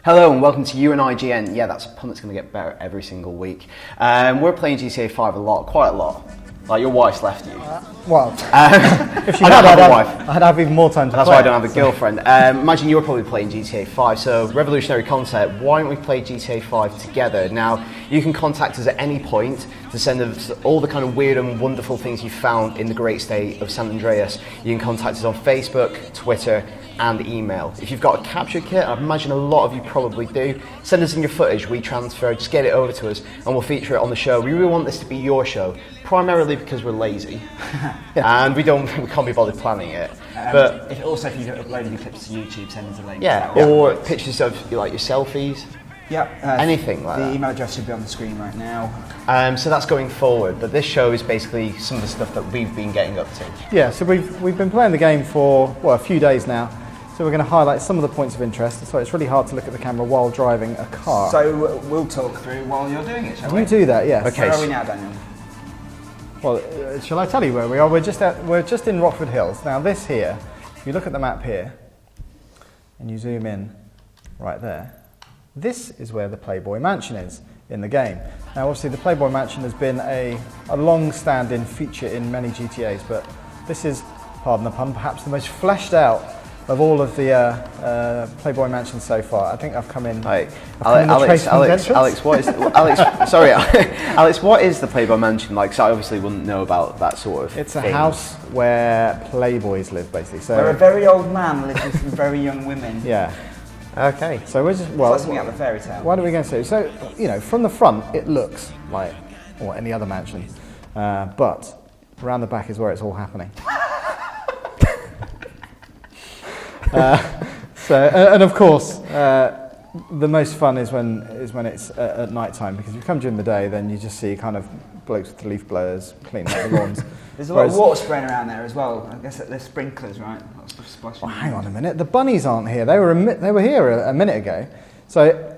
Hello and welcome to You and IGN. Yeah, that's a pun that's going to get better every single week. We're playing GTA 5 a lot, quite a lot. Like your wife's left you. If she had, I'd have even more time to play. That's why I don't have a girlfriend. Imagine you're probably playing GTA 5, so revolutionary concept. Why don't we play GTA 5 together? Now, you can contact us at any point to send us all the kind of weird and wonderful things you found in the great state of San Andreas. You can contact us on Facebook, Twitter, and email. If you've got a capture kit, I imagine a lot of you probably do, send us in your footage, we transfer, just get it over to us and we'll feature it on the show. We really want this to be your show, primarily because we're lazy and we can't be bothered planning it. But if you've uploaded your clips to YouTube, send us a link. Yeah, or pictures of like your selfies. Yeah, anything like that. The email address should be on the screen right now. So that's going forward, but this show is basically some of the stuff that we've been getting up to. Yeah, so we've been playing the game for a few days now. So we're going to highlight some of the points of interest. So it's really hard to look at the camera while driving a car. So we'll talk through while you're doing it, shall we? You do that, yes. Okay. Where are we now, Daniel? Well, shall I tell you where we are? We're just in Rockford Hills. Now this here, if you look at the map here, and you zoom in right there, this is where the Playboy Mansion is in the game. Now obviously the Playboy Mansion has been a long-standing feature in many GTAs, but this is, pardon the pun, perhaps the most fleshed out of all of the Playboy Mansions so far. I think I've come in. Alex, what is Alex, what is the Playboy Mansion like? Because I obviously wouldn't know about that sort of. It's a house where Playboys live, basically. So where a very old man lives with some very young women. Yeah. Okay. So we're just It's like something out of a fairy tale. What are we going to do? So from the front, it looks like any other mansion, but around the back is where it's all happening. And of course, the most fun is when it's at night time, because if you come during the day, then you just see kind of blokes with leaf blowers cleaning up the lawns. There's a lot of water spraying around there as well. I guess there's sprinklers, right? Well, hang on a minute. The bunnies aren't here. They were here a minute ago. So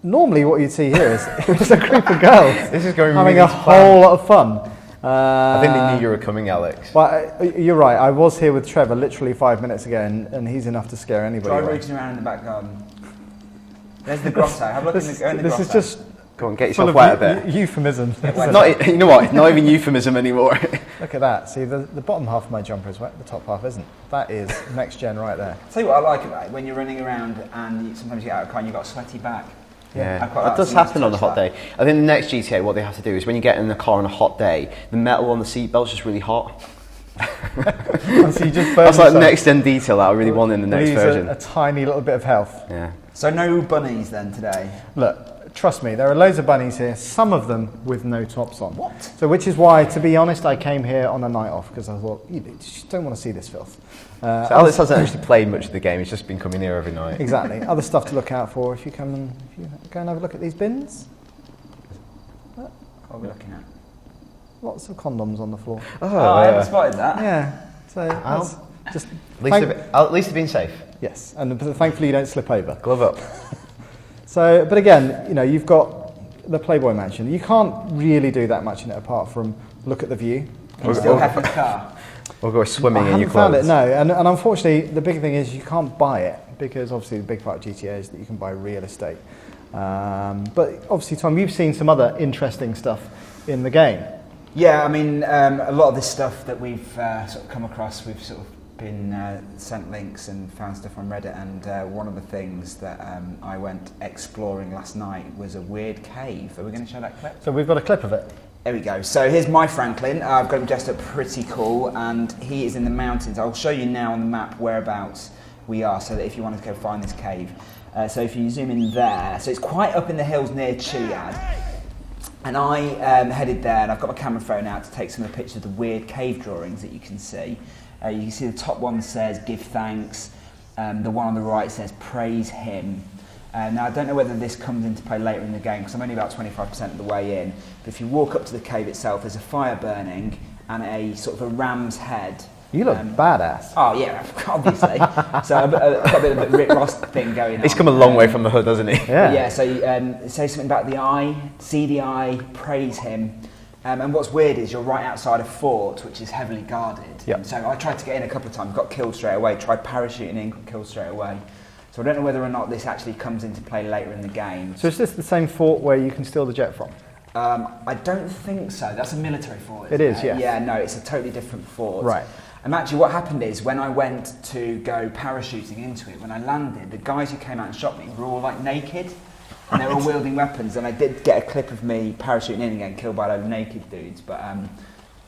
normally, what you'd see here is a group of girls. This is going having really a whole lot of fun. I think they knew you were coming, Alex. Well, you're right. I was here with Trevor literally 5 minutes ago, and he's enough to scare anybody. Try rooting around in the back garden. There's the grotto. Have a look in the grotto. This is just go on, get yourself wet a bit. Euphemism. Not, you know what? Not even euphemism anymore. Look at that. See, the bottom half of my jumper is wet. The top half isn't. That is next gen right there. Tell you what I like about it, when you're running around and sometimes you get out of the car and you've got a sweaty back. Yeah, that does happen on a hot day. I think the next GTA, what they have to do is when you get in the car on a hot day, the metal on the seatbelt's just really hot. So you just that's like the next gen detail that I really want in the next version. A tiny little bit of health. Yeah. So no bunnies then today? Look, trust me, there are loads of bunnies here, some of them with no tops on. What? So which is why, to be honest, I came here on a night off, because I thought, you just don't want to see this filth. So Alex hasn't actually played much of the game, he's just been coming here every night. Exactly. Other stuff to look out for if you go and have a look at these bins. What are we looking at? Lots of condoms on the floor. Oh, I haven't spotted that. Yeah. So that's just at least they're being safe. Yes, and thankfully you don't slip over. Glove up. So, but again, you've got the Playboy Mansion. You can't really do that much in it apart from look at the view. You still have the car. Or go swimming in your clothes. I haven't found it, no. And unfortunately, the big thing is you can't buy it, because obviously the big part of GTA is that you can buy real estate. But obviously, Tom, you've seen some other interesting stuff in the game. Yeah, I mean, a lot of this stuff that we've sort of come across, we've sort of been sent links and found stuff on Reddit, and one of the things that I went exploring last night was a weird cave. Are we going to show that clip? So we've got a clip of it. There we go. So here's my Franklin. I've got him dressed up pretty cool, and he is in the mountains. I'll show you now on the map whereabouts we are, so that if you wanted to go find this cave. So if you zoom in there, so it's quite up in the hills near Chiliad. And I headed there, and I've got my camera phone out to take some of the pictures of the weird cave drawings that you can see. You can see the top one says give thanks, the one on the right says praise him. Now I don't know whether this comes into play later in the game, because I'm only about 25% of the way in, but if you walk up to the cave itself, there's a fire burning and a sort of a ram's head. You look badass. Oh yeah, obviously. So I've got a bit of a Rick Ross thing going on. He's come a long way from the hood, hasn't he? Yeah. Yeah, so it says something about the eye, see the eye, praise him. And what's weird is you're right outside a fort, which is heavily guarded. Yep. So I tried to get in a couple of times, got killed straight away, tried parachuting in, got killed straight away. So I don't know whether or not this actually comes into play later in the game. So is this the same fort where you can steal the jet from? I don't think so. That's a military fort. It is, yeah. Yeah, no, it's a totally different fort. Right. And actually what happened is when I went to go parachuting into it, when I landed, the guys who came out and shot me were all like naked. And they were all wielding weapons. And I did get a clip of me parachuting in and getting killed by a load of naked dudes. But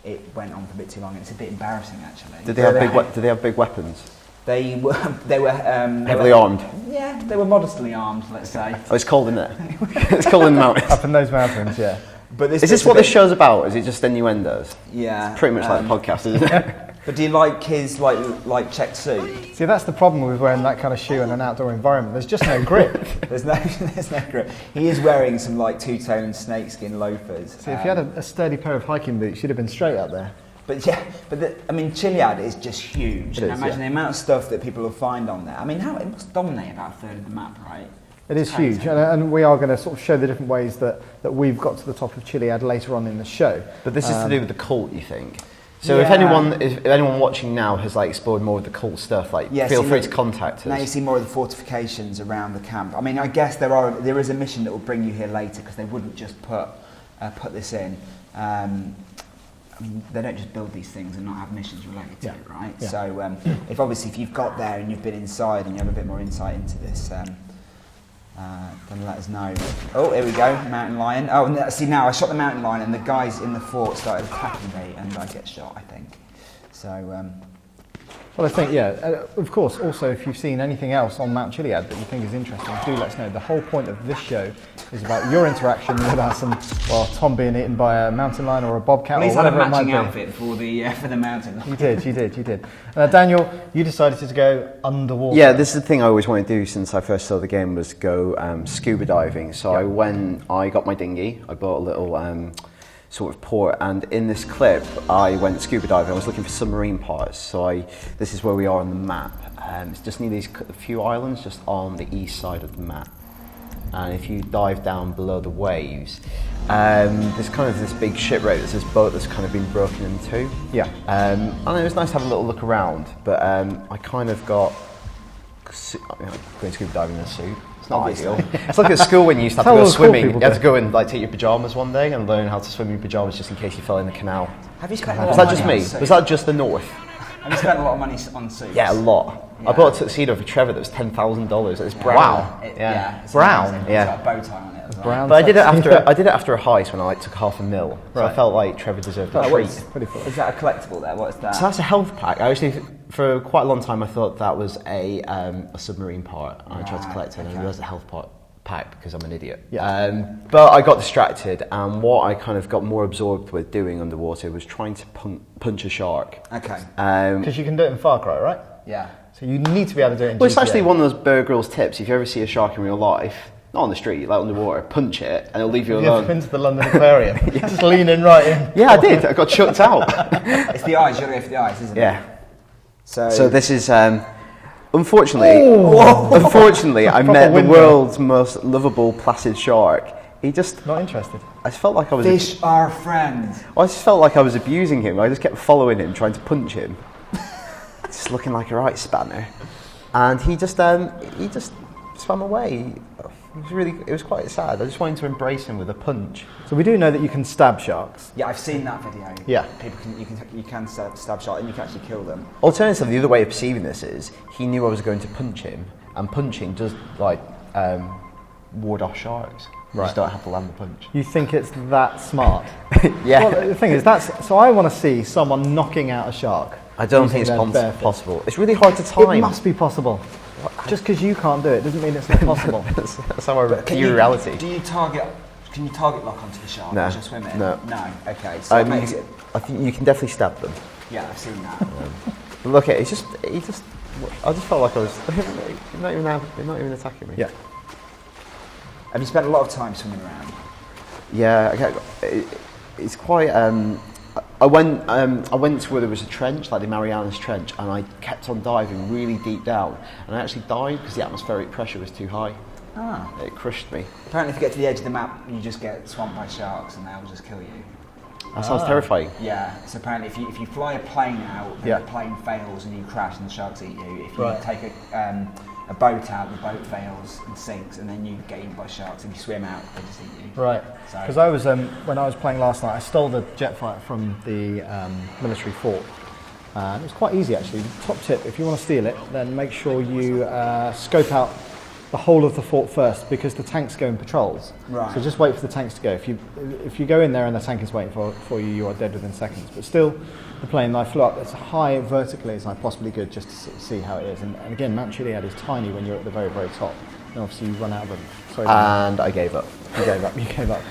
it went on for a bit too long. And it's a bit embarrassing, actually. Did they have big weapons? They were Heavily armed? Yeah, they were modestly armed, let's say. Oh, it's cold in there. It's cold in the mountains. Up in those mountains, yeah. But Is this what this show's about? Is it just innuendos? Yeah. It's pretty much like a podcast, isn't it? But do you like his like checked suit? See, that's the problem with wearing that kind of shoe in an outdoor environment. There's just no grip. There's no grip. He is wearing some like two-tone snakeskin loafers. See, if you had a sturdy pair of hiking boots, you'd have been straight up there. But yeah, I mean, Chiliad is just huge. It is, Imagine the amount of stuff that people will find on there. I mean, it must dominate about a third of the map, right? It is huge, and we are going to sort of show the different ways that we've got to the top of Chiliad later on in the show. But this is to do with the cult, you think? So Yeah. if anyone watching now has like explored more of the cult stuff, like feel free to contact us. Now you see more of the fortifications around the camp. I mean, I guess there is a mission that will bring you here later because they wouldn't just put this in. They don't just build these things and not have missions related to it, right? Yeah. So if you've got there and you've been inside and you have a bit more insight into this, then let us know. Oh, here we go, mountain lion. Oh, see now I shot the mountain lion and the guys in the fort started attacking me and I get shot, I think. So. Well, I think, of course, also if you've seen anything else on Mount Chiliad that you think is interesting, do let us know. The whole point of this show is about your interaction with us and, well, Tom being eaten by a mountain lion or a bobcat Well, he's or had a whatever it might matching be. outfit for the mountain. You did. Daniel, you decided to go underwater. Yeah, this is the thing I always wanted to do since I first saw the game was go scuba diving. So I got my dinghy, I bought a little sort of port, and in this clip I went scuba diving. I was looking for submarine parts, so this is where we are on the map. It's just near these few islands just on the east side of the map, and if you dive down below the waves, there's kind of this big shipwreck. There's this boat that's kind of been broken in two. Yeah. And it was nice to have a little look around, but I kind of got going scuba diving in a suit. It's not ideal. It's like at school when you used to have to go swimming. You had to go and like take your pajamas one day and learn how to swim in your pajamas just in case you fell in the canal. Have you spent a lot Was of that just money me? on suits? Was that just the north? Have you spent a lot of money on suits? Yeah, a lot. Yeah. I bought a tuxedo for Trevor that was $10,000. It's brown. Wow. It's Brown. amazing. Yeah. It's got a bow tie on it as well. Brown. But I did it after a heist when I took $500,000. So I Right. felt like Trevor deserved a treat. Pretty full. Is that a collectible there? What is that? So that's a health pack. I actually, for quite a long time, I thought that was a submarine part. And I tried to collect it, and it was a health pack because I'm an idiot. Yeah. But I got distracted, and what I kind of got more absorbed with doing underwater was trying to punch a shark. Okay. Because you can do it in Far Cry, right? Yeah. So you need to be able to do it in Well, it's GTA. actually one of those Bear Grylls tips. If you ever see a shark in real life, not on the street, like underwater, punch it, and it'll leave you Have you ever alone. been to the London Aquarium? Just leaning right in. Yeah, I did. I got chucked out. It's the eyes. You've got to go for the eyes, isn't it? Yeah. So this is, unfortunately, I met the windmill. world's most lovable, placid shark. He just, Not interested. I just felt like I was, fish are friends. I just felt like I was abusing him. I just kept following him, trying to punch him, just looking like a right spanner. And he just swam away. It was quite sad. I just wanted to embrace him with a punch. So we do know that you can stab sharks. Yeah, I've seen that video. Yeah. You can stab shot and you can actually kill them. Alternatively, the other way of perceiving this is he knew I was going to punch him, and punching does like ward off sharks. You Right. just don't have to land the punch. You think it's that smart? Yeah. Well, the thing is, so I want to see someone knocking out a shark. I don't using think it's their bare fist. possible. It's really hard to time. It must be possible. Just because you can't do it doesn't mean it's not possible. That's how I Can view reality. Can you target lock onto the shark No. as you're swimming? No. No. Okay. So it makes it. I think you can definitely stab them. Yeah, I've seen that. But look, I just felt like I was. You're not even attacking me. Yeah. Have you spent a lot of time swimming around? Yeah. It's quite. I went to where there was a trench, like the Marianas Trench, and I kept on diving really deep down, and I actually died because the atmospheric pressure was too high. Ah. It crushed me. Apparently, if you get to the edge of the map, you just get swamped by sharks, and they'll just kill you. That sounds terrifying. Yeah. So apparently, if you fly a plane out, and Yeah. the plane fails and you crash, and the sharks eat you. If you Right. take a boat out, the boat fails and sinks, and then you get eaten by sharks. If you swim out, they just eat you. Right. So- Because I was when I was playing last night, I stole the jet fighter from the military fort. It was quite easy actually. Top tip: if you want to steal it, then make sure you scope out the whole of the fort first, because the tanks go in patrols. Right. So just wait for the tanks to go. If you go in there and the tank is waiting for you, you are dead within seconds. But still, the plane I flew up as high vertically as I possibly could, just to see how it is. And again, Mount Chiliad is tiny when you're at the very, very top. And obviously you run out of them. Sorry, And I gave up. you gave up.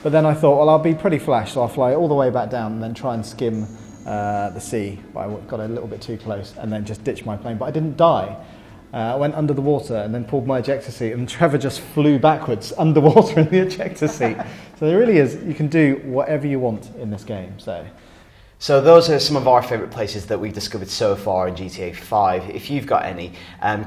But then I thought, well, I'll be pretty flash, so I'll fly all the way back down and then try and skim the sea. But I got a little bit too close and then just ditched my plane. But I didn't die. I went under the water and then pulled my ejector seat, and Trevor just flew backwards underwater in the ejector seat. So there really is, you can do whatever you want in this game. So those are some of our favourite places that we've discovered so far in GTA 5. If you've got any,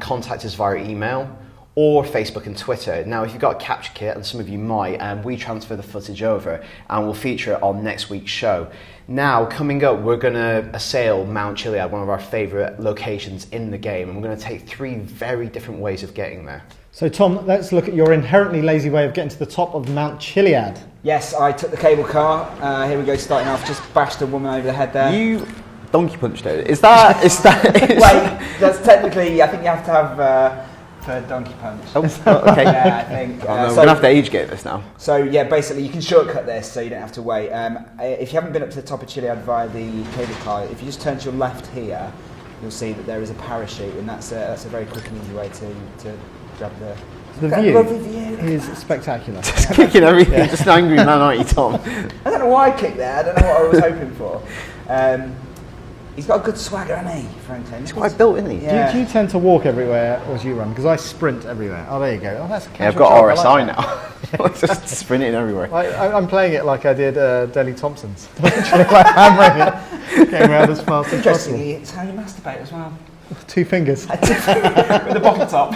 contact us via email or Facebook and Twitter. Now, if you've got a capture kit, and some of you might, we transfer the footage over and we'll feature it on next week's show. Now, coming up, we're going to assail Mount Chiliad, one of our favourite locations in the game, and we're going to take 3 very different ways of getting there. So Tom, let's look at your inherently lazy way of getting to the top of Mount Chiliad. Yes, I took the cable car. Here we go, starting off. Just bashed a woman over the head there. You donkey punched it. Is that? Wait, that's technically. I think you have to have for donkey punch. Oh, okay. Yeah, I think. Oh, no, we're going to have to age gate this now. So yeah, basically you can shortcut this, so you don't have to wait. If you haven't been up to the top of Chiliad via the cable car, if you just turn to your left here, you'll see that there is a parachute, and that's a very quick and easy way to grab the. The Lovely view view. is spectacular. Kicking everything, just an angry man, aren't you, Tom? I don't know why I kicked there. I don't know what I was hoping for. He's got a good swagger, hasn't he, Franklin? He's quite built, isn't he? Yeah. Do you tend to walk everywhere, or do you run? Because I sprint everywhere. Oh, there you go. Oh, that's a Yeah, I've casual got job. I RSI like now. Just sprinting everywhere. I'm playing it like I did Delhi Thompson's. Literally, like hammering it, getting around as fast as possible. Interestingly, it's how you masturbate as well. 2 fingers. With the bottom top.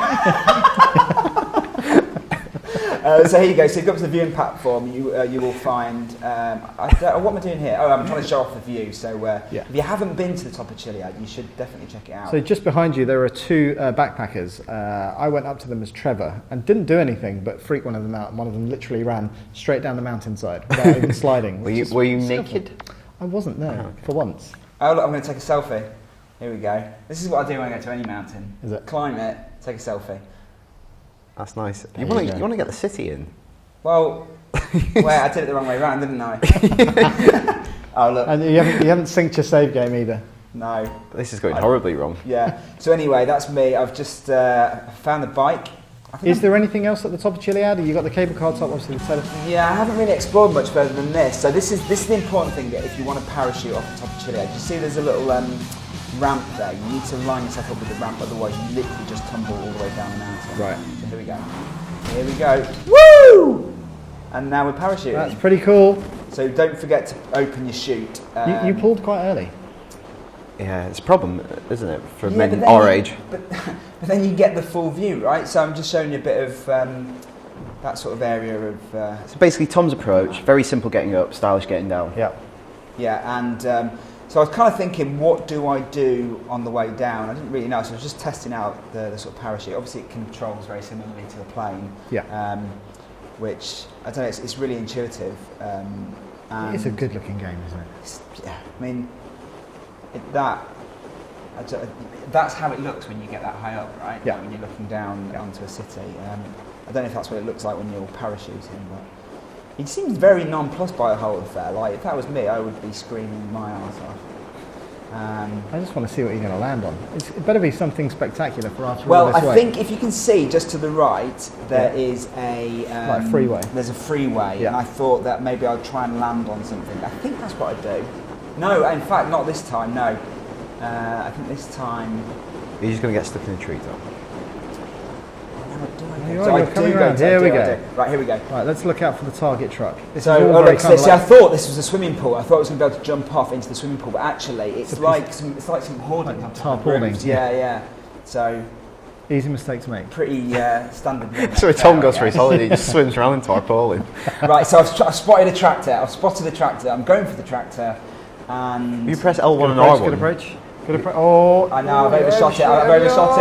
So here you go. So you go up to the viewing platform. You will find. What am I doing here? Oh, I'm trying to show off the view. So if you haven't been to the top of Chiliad, you should definitely check it out. So just behind you, there are 2 backpackers. I went up to them as Trevor and didn't do anything but freak one of them out. And one of them literally ran straight down the mountainside without even sliding. Were you naked? I wasn't, no, okay. for once. Oh, look, I'm going to take a selfie. Here we go. This is what I do when I go to any mountain. Is it? Climb it, take a selfie. That's nice. There You you want go. to get the city in? Well, I did it the wrong way round, didn't I? Oh, look. And you haven't synced your save game either. No. This is going horribly wrong. Yeah. So anyway, that's me. I've just found the bike. Is there anything else at the top of Chiliad? You got the cable car top, obviously the telephone. Yeah, I haven't really explored much further than this. So this is the important thing if you want to parachute off the top of Chiliad. You see there's a little ramp there. You need to line yourself up with the ramp, otherwise you literally just tumble all the way down the mountain. Right. So here we go. Here we go. Woo! And now we're parachuting. That's pretty cool. So don't forget to open your chute. You pulled quite early. Yeah, it's a problem, isn't it, for Yeah, men but then our you- age? But then you get the full view, right? So I'm just showing you a bit of that sort of area of. So basically, Tom's approach, very simple getting up, stylish getting down. Yeah. Yeah, and so I was kind of thinking, what do I do on the way down? I didn't really know, so I was just testing out the sort of parachute. Obviously, it controls very similarly to the plane. Yeah. Which I don't know, it's really intuitive. It's a good-looking game, isn't it? Yeah, I mean, that's how it looks when you get that high up, right? Yeah. When you're looking down onto a city. I don't know if that's what it looks like when you're parachuting, but he seems very nonplussed by the whole affair. Like, if that was me, I would be screaming my arse off. I just want to see what you're going to land on. It better be something spectacular for after all Well, this I way. think if you can see just to the right, there is a Like a freeway. There's a freeway, Yeah. and I thought that maybe I'd try and land on something. I think that's what I'd do. No, in fact, not this time. No, I think this time. You're just going to get stuck in a tree, Tom. You're coming around. Here we go. Right, here we go. Right, let's look out for the target truck. This So, is all oh, very look, kind of see, I like thought this was a swimming pool. I thought I was going to be able to jump off into the swimming pool, but actually, it's like some hoarding. Like on top of tarpaulin, roofs. yeah. Yeah. So, easy mistake to make. pretty standard. So Tom goes for his holiday, he just swims around in tarpaulin. Right, so I've spotted a tractor. I'm going for the tractor, and You press L1 and Good R1. approach. Oh, I know, I've overshot it,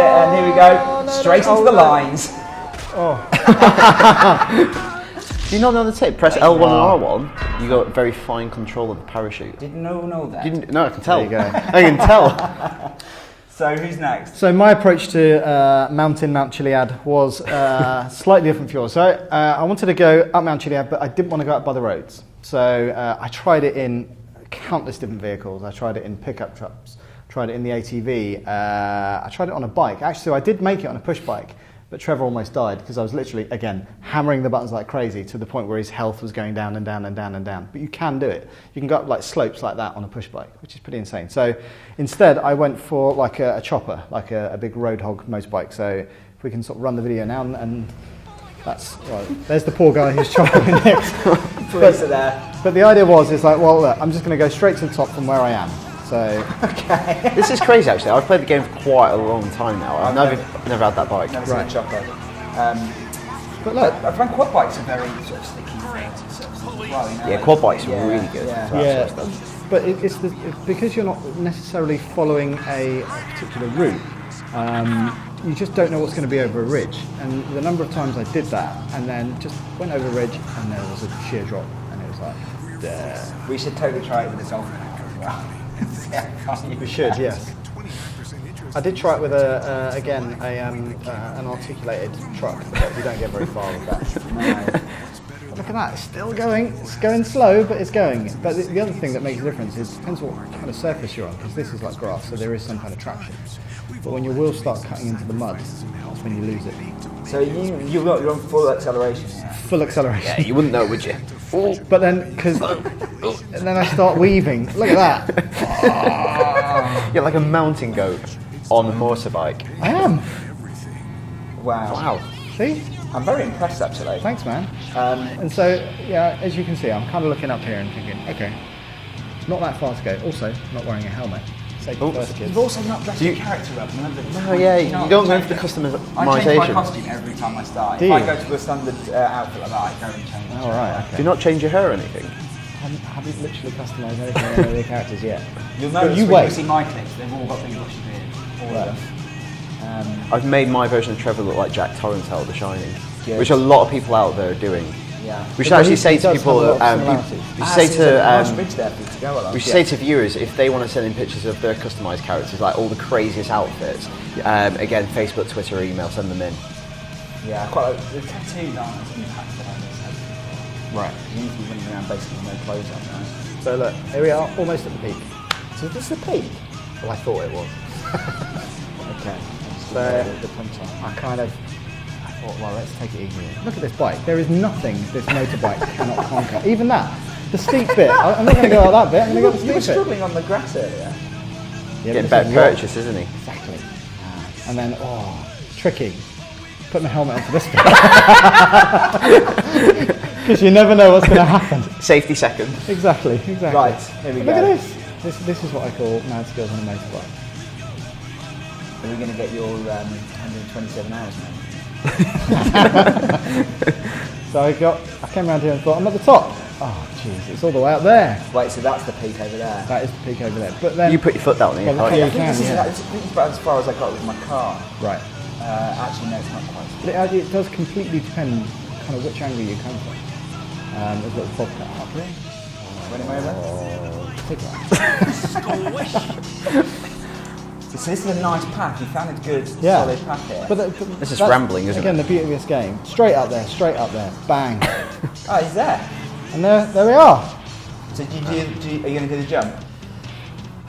and here we go, straight into the lines. Do you not know the tip? Press L1 and R1, you got very fine control of the parachute. Did no one know that? No, I can tell. There you go. I can tell. So who's next? So my approach to Mount Chiliad was slightly different from yours. So I wanted to go up Mount Chiliad, but I didn't want to go up by the roads. So I tried it in countless different vehicles. I tried it in pickup trucks, tried it in the ATV, I tried it on a bike. Actually, so I did make it on a push bike, but Trevor almost died because I was literally, again, hammering the buttons like crazy to the point where his health was going down and down and down and down. But you can do it. You can go up like slopes like that on a push bike, which is pretty insane. So instead, I went for like a chopper, like a big roadhog motorbike. So if we can sort of run the video now, and that's right. There's the poor guy who's chopping next. But the idea is like, well, look, I'm just going to go straight to the top from where I am. So okay. This is crazy actually. I've played the game for quite a long time now. I've never had that bike. Never seen a chopper. but look, I find quad bikes are very sort of sticky surfaces as well. You know, Yeah, quad bikes are really good. Yeah. yeah, but it's because you're not necessarily following a particular route. You just don't know what's going to be over a ridge. And the number of times I did that, and then just went over a ridge, and there was a sheer drop, and it was like, duh. We should totally try it with a golf cart as well. We should, yes. I did try it with an articulated truck, but we don't get very far with that. No. But look at that, it's still going. It's going slow, but it's going. But the other thing that makes a difference is depends what kind of surface you're on, because this is like grass, so there is some kind of traction. But when your wheels start cutting into the mud, that's when you lose it. So you're on full acceleration. Yeah. Full acceleration. Yeah, you wouldn't know, would you? But then, and then I start weaving. Look at that. You're like a mountain goat on a motorbike. I am. Wow. See? I'm very impressed actually. Thanks, man. And so, yeah, as you can see, I'm kind of looking up here and thinking, okay, not that far to go. Also, not wearing a helmet. Safety first, kids. You've also not dressed your character up. No, yeah, you don't go for the I change my customization. costume every time I start. Do If you? I go to a standard outfit like that, I go and change it. All right, Do you not change your hair or anything? I haven't literally customised anything on any of the characters yet. You'll notice you when wait. you see my clips, they've all got big bushy beards. All of them. I've made my version of Trevor look like Jack Torrance The Shining, Good. which a lot of people out there are doing. Yeah. We should But actually he say to does people, have a lot of similarities. we should say there's a nice to bridge there for you to go along. we should say to viewers if they want to send in pictures of their customised characters, like all the craziest outfits. Again, Facebook, Twitter, or email, send them in. Yeah, quite like the tattoos aren't as impactful as I said. Right. You need to be running around basically with no clothes on, right? So look, here we are, almost at the peak. So this is the peak? Well, I thought it was. Okay. So The punch on. I thought, well, let's take it easy. Look at this bike. There is nothing this motorbike cannot conquer. Even that. The steep bit. I'm not going to go out that bit. I'm going to go up the You were steep bit. struggling on the grass earlier. Yeah, Getting but better this is rock. purchase, isn't he? Exactly. And then, tricky. Put my helmet on for this bit. Because you never know what's going to happen. Safety second. Exactly. Right, here we Look go. at this. This is what I call mad skills on a motorbike. Are we going to get your 127 hours now? So I came around here and thought, I'm at the top. Oh, jeez, it's all the way up there. Wait, so that's the peak over there. That is the peak over there. But then, You put your foot down, Well, can't yeah, you? you can, This is yeah. this is about as far as I got with my car. right. Actually, no, it's not quite. But it does completely depend kind of which angle you come from. There's a little bobcat up here. Run him over. Take that. So this is a nice path. You found a good, Yeah. solid path here. But This is that's, rambling, isn't again, it? the beauty of this game. Straight up there, bang. Oh, he's there. And there we are. So are you going to do the jump?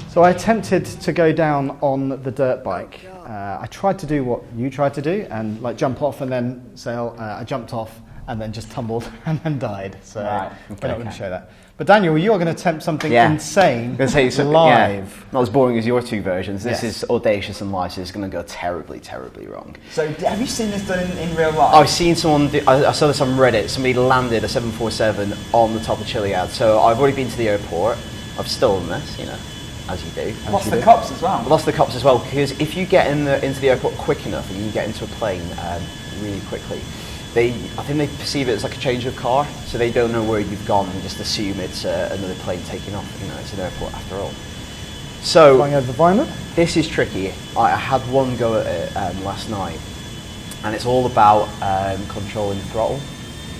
So I attempted to go down on the dirt bike. I tried to do what you tried to do and like jump off and then sail. I jumped off and then just tumbled and then died. So Right, we're not going to show that. But Daniel, you're going to attempt something insane I'm going to say something live. Yeah, not as boring as your two versions. This Yes. is audacious and live, so it's going to go terribly, terribly wrong. So have you seen this done in real life? I've seen someone, I saw this on Reddit, somebody landed a 747 on the top of Chiliad. So I've already been to the airport, I've stolen this, as you do. Lost the cops as well. I've lost the cops as well, because if you get into the airport quick enough and you get into a plane really quickly, I think they perceive it as like a change of car, so they don't know where you've gone and just assume it's another plane taking off. It's an airport after all. So Flying over the environment. this is tricky. I had one go at it last night, and it's all about controlling the throttle.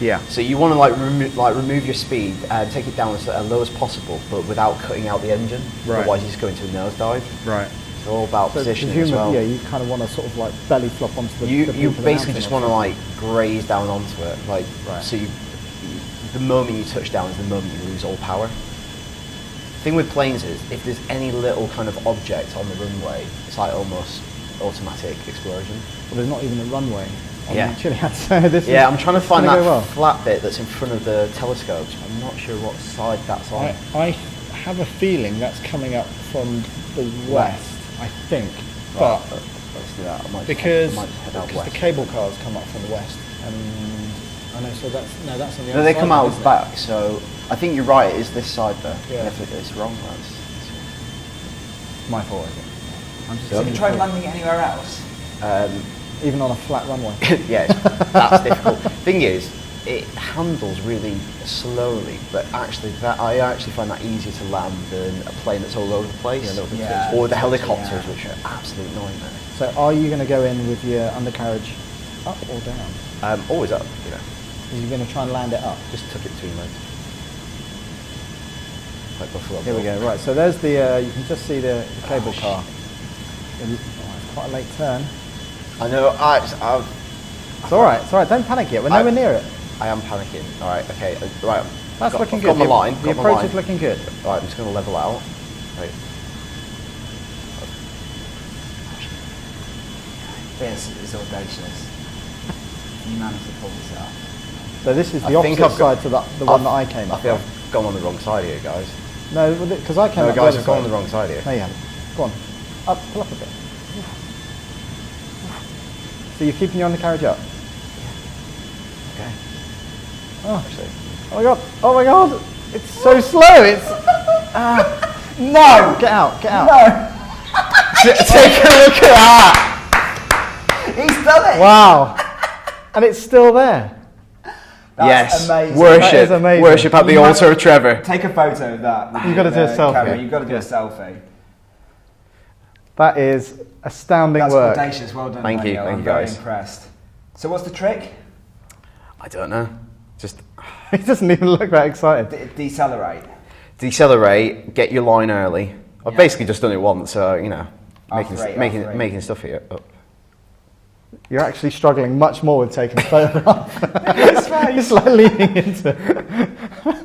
Yeah. So you want to remove your speed and take it down as low as possible, but without cutting out the engine. Right. Otherwise, you just go into a nosedive. Right. It's all about positioning as well. Yeah, you kind of want to sort of like belly flop onto the. You peak of the basically mountain just or want to like graze down onto it, like so. The moment you touch down is the moment you lose all power. The thing with planes is if there's any little kind of object on the runway, it's like almost automatic explosion. Well, there's not even a runway on Yeah. Chiliad, so this is. I'm trying to find that go well. flat bit that's in front of the telescopes. I'm not sure what side that's on. I have a feeling that's coming up from the west, I think. Right, But let's do that. I might because head out the west. cable cars come up from the west, and I know. So that's on the other side. No, they come out isn't it? back. So I think you're right. It is this side though. Yeah. And if it's wrong, that's My fault, I think. I'm just So have you thinking tried through. landing it anywhere else? Even on a flat runway. yeah, that's difficult. Thing is, it handles really slowly, but actually, I actually find that easier to land than a plane that's all over the place, Yeah. or the helicopters, which are absolute nightmare. So are you going to go in with your undercarriage up or down? Always up, you know. Are you going to try and land it up? Just tuck it between legs. Like Buffalo. Here we go. Right. So there's the. You can just see the cable car. It's quite a late turn. I know. It's all right. It's all right. Don't panic yet. We're nowhere near it. I am panicking. All right. Okay. Right. That's looking got good. my line. The got my approach line. is looking good. All right. I'm just going to level out. Right. This is audacious. You managed to pull this up. So this is I the think opposite I've side to the one that I came I up. think I've gone on the wrong side here, guys. No, because I came No, up. guys, the I've other gone on the side. wrong side here. No, you haven't. Go on. Up. Pull up a bit. So you're keeping your undercarriage up. Okay. Oh. Actually. Oh my god! Oh my god! It's so slow. It's no! Get out! Get out! Take a look at that. He's done it! Wow! And it's still there. That's amazing. Worship. That is amazing. Worship at the altar of Trevor. Take a photo of that. You've got to do a selfie. Camera. You've got to do Yeah. a selfie. That is astounding That's work. audacious. Well done, Thank you. Daniel. Thank I'm you, very guys. impressed. So what's the trick? I don't know. Just He doesn't even look that excited. Decelerate. decelerate, get your line early. I've Yeah. basically just done it once, so you know, After eight. making stuff here up. You're actually struggling much more with taking a photograph. It's like leaning into it.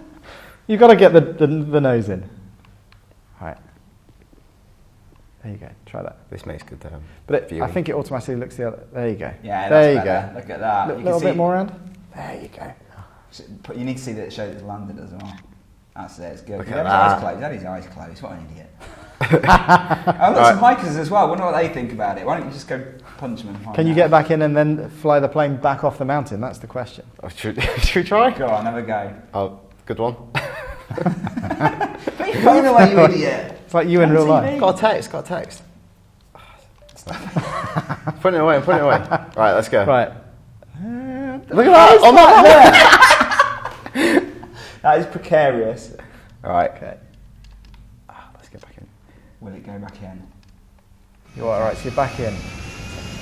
You've got to get the nose in. Right. There you go. Try that. This makes good But I viewing. think it automatically looks the other. There you go. Yeah, there that's you better. go. Look at that. A little bit more around. There you go. You need to see that it shows it's landed as well. That's it. It's good. Look He at had his eyes that. closed. He had his eyes closed. What an idiot. Oh, look, some hikers as well. Wonder what they think about it. Why don't you just go punch them and find Can you out? get back in and then fly the plane back off the mountain? That's the question. Oh, should we try? Go on, have a go. Oh, good one. Put your phone away, you idiot. It's like you in real life. Got a text. Put it away. Right, let's go. Right. Look at that. On that there. That is precarious. All right. Okay. Let's get back in. Will it go back in? You're all right. So you're back in.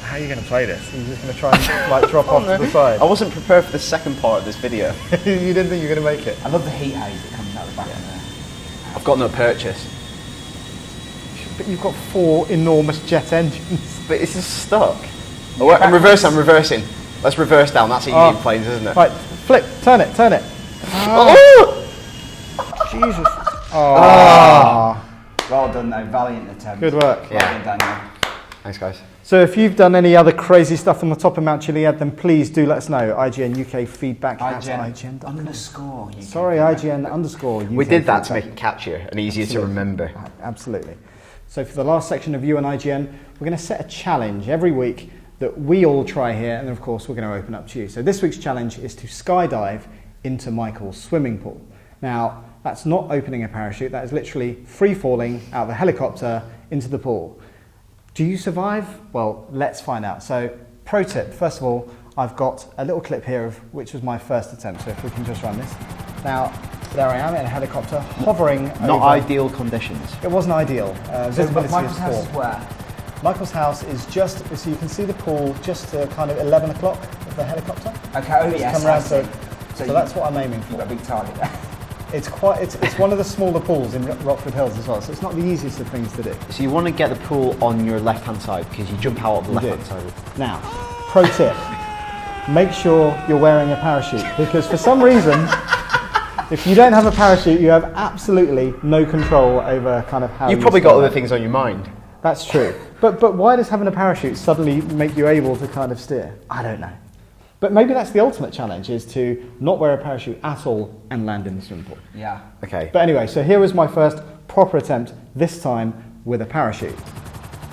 How are you going to play this? Are you just going to try and like drop off to the side? I wasn't prepared for the second part of this video. You didn't think you were going to make it. I love the heat haze that comes out the back of there. I've got no purchase, But you've got 4 enormous jet engines. but it's just stuck. Oh, I'm reversing. Let's reverse down. That's Indian planes, isn't it? Right. Flip. Turn it. Oh! Jesus. Oh. Well done, though. Valiant attempt. Good work. Well done, Daniel. Thanks, guys. So if you've done any other crazy stuff on the top of Mount Chiliad, then please do let us know. IGN UK feedback at IGN.com. _. UK Sorry, feedback. IGN_. UK We did that to feedback. make it catchier and easier to remember. Absolutely. So for the last section of You and IGN, we're going to set a challenge every week that we all try here, and of course we're going to open up to you. So this week's challenge is to skydive into Michael's swimming pool. Now, that's not opening a parachute, that is literally free falling out of a helicopter into the pool. Do you survive? Well, let's find out. So, pro tip, first of all, I've got a little clip here of which was my first attempt, so if we can just run this. Now, there I am in a helicopter, hovering Not over. ideal conditions. It wasn't ideal. So Visibility Michael's is house poor. is where? Michael's house is just, so you can see the pool just to kind of 11 o'clock of the helicopter. Okay, oh yes, Come round I see. so you- that's what I'm aiming You've for. got a big target there. It's one of the smaller pools in Rockford Hills as well, so it's not the easiest of things to do. So you want to get the pool on your left-hand side because you jump out of the You do. left-hand side. Now, pro tip, make sure you're wearing a parachute, because for some reason, if you don't have a parachute, you have absolutely no control over kind of how You've you probably got start. other things on your mind. That's true. But why does having a parachute suddenly make you able to kind of steer? I don't know. But maybe that's the ultimate challenge, is to not wear a parachute at all and land in the swimming pool. Yeah. Okay. But anyway, so here was my first proper attempt, this time with a parachute.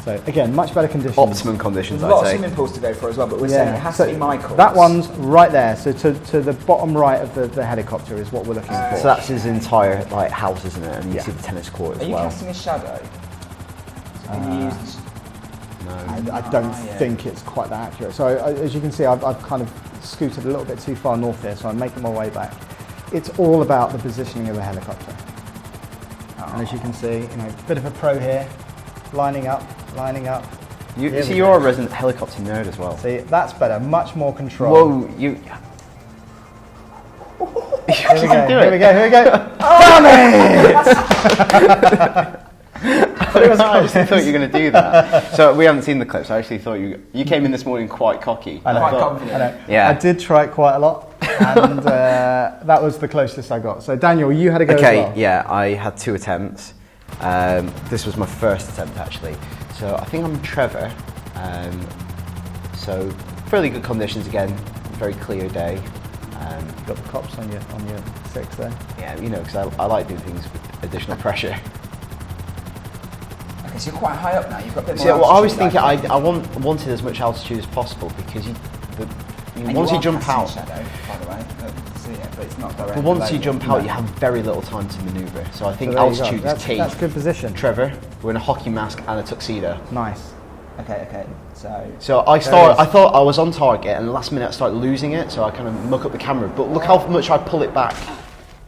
So again, much better conditions. Optimum conditions, There's a lot I'd of say. swimming pools to go for as well, but we're saying it has so to be Michael's. that one's right there. So to the bottom right of the helicopter is what we're looking for. So that's his entire house, isn't it? And you Yeah. see the tennis court Are as you well. casting a shadow? So can you use this? I don't yeah. think it's quite that accurate. So as you can see, I've kind of scooted a little bit too far north here, so I'm making my way back. It's all about the positioning of the helicopter. And as you can see, a bit of a pro here, lining up. You Here see, we you're go. a resident helicopter nerd as well. See, that's better, much more control. Whoa, you. Here we go, do here it. we go, here we go. Damn it! I actually thought you were going to do that. So we haven't seen the clips. I actually thought you came in this morning quite cocky. I know. Quite thought- confident. I know. Yeah. I did try it quite a lot, and that was the closest I got. So Daniel, you had a go Okay, as well. yeah, I had 2 attempts. This was my first attempt actually. So I think I'm Trevor. So fairly good conditions again, very clear day. Got the cops on your 6 there. Yeah, because I like doing things with additional pressure. Okay, so you're quite high up now. You've got a bit more So well, I was altitude, thinking I I wanted as much altitude as possible because And once you are jump casting out, shadow, by the way. See it, but it's not directly but once you below jump you. out, you have very little time to manoeuvre. So I think So there you go. altitude is key. That's good position. Trevor, we're in a hockey mask and a tuxedo. Nice. Okay. So So I thought I was on target, and last minute I started losing it. So I kind of muck up the camera, but look how much I pull it back.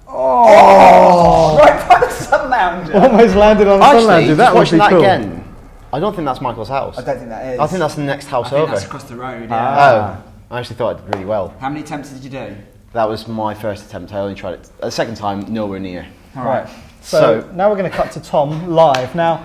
Oh! right by the sun lounger. Almost landed on the sun Actually, lounger. just That would watching be that cool. again. I don't think that's Michael's house. I don't think that is. I think that's the next house I think over. that's across the road. Yeah. Ah. Oh, I actually thought I did really well. How many attempts did you do? That was my first attempt. I only tried it. The second time, nowhere near. All right. So now we're going to cut to Tom live. Now,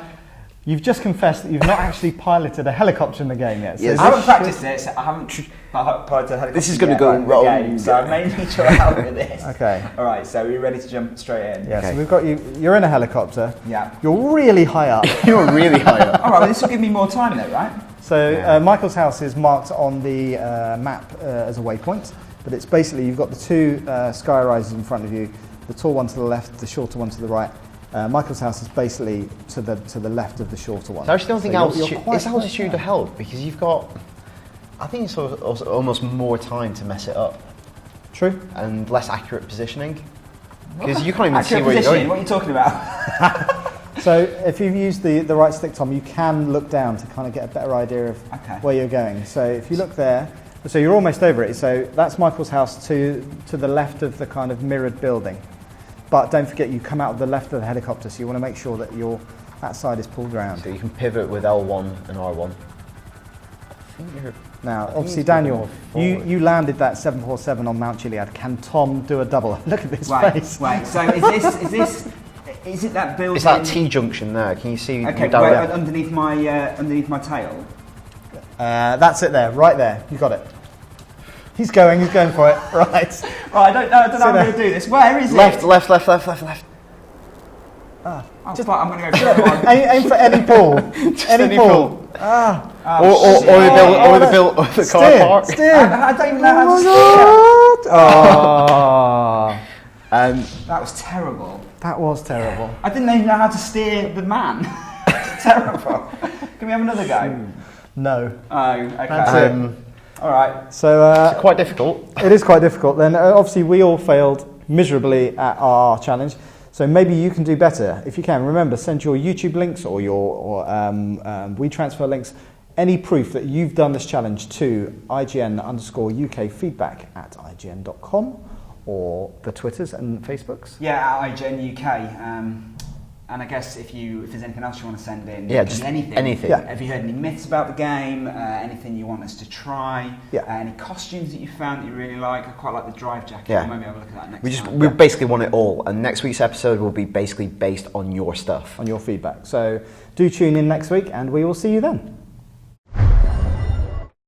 you've just confessed that you've not actually piloted a helicopter in the game yet. So Yes. I haven't practiced it. So I haven't piloted a helicopter. This is gonna yet, go right, in the wrong. game, so I may need your help with this. Okay. All right. So we're ready to jump straight in. Yeah, Okay. so we've got you. You're in a helicopter. Yeah. You're really high up. You're really high up. All right. Well, this will give me more time, though, right? So Yeah. Michael's house is marked on the map as a waypoint, but it's basically you've got the 2 sky rises in front of you, the tall one to the left, the shorter one to the right. Michael's house is basically to the left of the shorter one. So I actually don't think you're altitude quite is close altitude there. a help because you've got. I think it's also almost more time to mess it up True. and less accurate positioning because you can't even see Accurate where you're positioning, going. What are you talking about? So if you use the right stick, Tom, you can look down to kind of get a better idea of Okay. where you're going. So if you look there, so you're almost over it. So that's Michael's house to the left of the kind of mirrored building. But don't forget, you come out of the left of the helicopter, so you want to make sure that that side is pulled round. So you can pivot with L1 and R1. I think you're. Now, think obviously, it's a bit Daniel, more forward. you landed that 747 on Mount Chiliad. Can Tom do a double? Look at this face. Right. So is it that building? It's that T junction there. Can you see? Okay. your down Where, there? underneath my tail. That's it there, right there. You got it. He's going for it. Right. Right. I don't know how I'm going to do this. Where is Left. it? Left. I'm going to go for that one. Aim for any pool. any pool. Ah. Or the car park. Steer. I don't even know how to steer. Oh. That was terrible. That was terrible. I didn't even know how to steer the man. It's terrible. Can we have another go? No. Oh, okay. That's it. All right. So Quite difficult. it is quite difficult. Then obviously we all failed miserably at our challenge. So maybe you can do better. If you can, remember, send your YouTube links or your WeTransfer links, any proof that you've done this challenge to IGN_UK feedback at IGN.com or the Twitters and Facebooks? Yeah, at IGN UK. And I guess if there's anything else you want to send in, Yeah, just anything. Yeah. Have you heard any myths about the game? Anything you want us to try? Yeah. Any costumes that you found that you really like? I quite like the drive jacket. Yeah. Maybe have a look at that next time. We basically want it all, and next week's episode will be basically based on your stuff. On your feedback. So do tune in next week, and we will see you then.